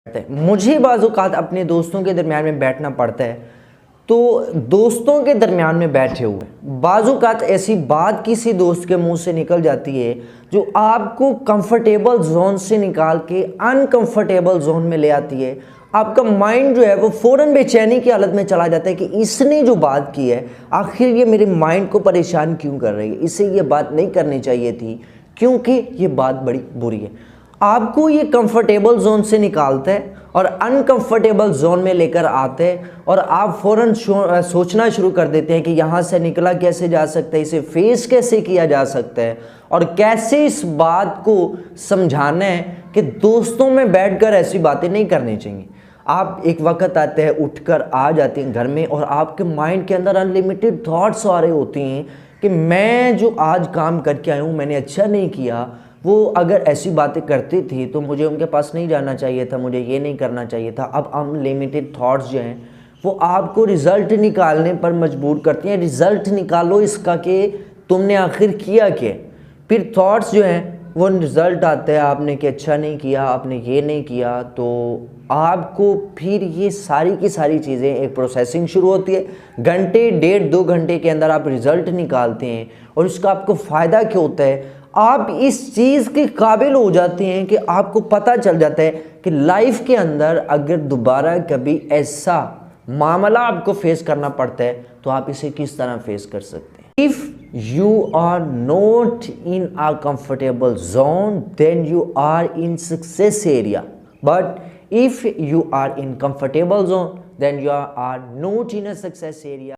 मुझे बाज़ औक़ात अपने दोस्तों के दरमियान में बैठना पड़ता है, तो दोस्तों के दरमियान में बैठे हुए बाज़ औक़ात ऐसी बात किसी दोस्त के मुंह से निकल जाती है जो आपको कंफर्टेबल जोन से निकाल के अनकंफर्टेबल जोन में ले आती है। आपका माइंड जो है वो फ़ौरन बेचैनी की हालत में चला जाता है कि इसने जो बात की है आखिर ये मेरे माइंड को परेशान क्यों कर रही है, इसे ये बात नहीं करनी चाहिए थी क्योंकि ये बात बड़ी बुरी है। आपको ये कंफर्टेबल जोन से निकालता है और अनकंफर्टेबल जोन में लेकर आते हैं और आप फ़ौरन सोचना शुरू कर देते हैं कि यहाँ से निकला कैसे जा सकता है, इसे फेस कैसे किया जा सकता है और कैसे इस बात को समझाना है कि दोस्तों में बैठकर ऐसी बातें नहीं करनी चाहिए। आप एक वक्त आते हैं उठकर आ जाते हैं घर में और आपके माइंड के अंदर अनलिमिटेड थॉट्स आ रहे होते हैं कि मैं जो आज काम करके आया हूँ मैंने अच्छा नहीं किया, वो अगर ऐसी बातें करती थी तो मुझे उनके पास नहीं जाना चाहिए था, मुझे ये नहीं करना चाहिए था। अब अनलिमिटेड थॉट्स जो हैं वो आपको रिज़ल्ट निकालने पर मजबूर करती हैं। रिज़ल्ट निकालो इसका कि तुमने आखिर किया क्या। फिर थॉट्स जो हैं वो रिज़ल्ट आता है आपने कि अच्छा नहीं किया, आपने ये नहीं किया, तो आपको फिर ये सारी की सारी चीज़ें एक प्रोसेसिंग शुरू होती है। घंटे 1.5-2 घंटे के अंदर आप रिज़ल्ट निकालते हैं और इसका आपको फ़ायदा क्या होता है, आप इस चीज़ के काबिल हो जाते हैं कि आपको पता चल जाता है कि लाइफ के अंदर अगर दोबारा कभी ऐसा मामला आपको फेस करना पड़ता है तो आप इसे किस तरह फेस कर सकते हैं। If you are not in a comfortable zone then you are in success area, but if you are in comfortable zone then you are not in a success area.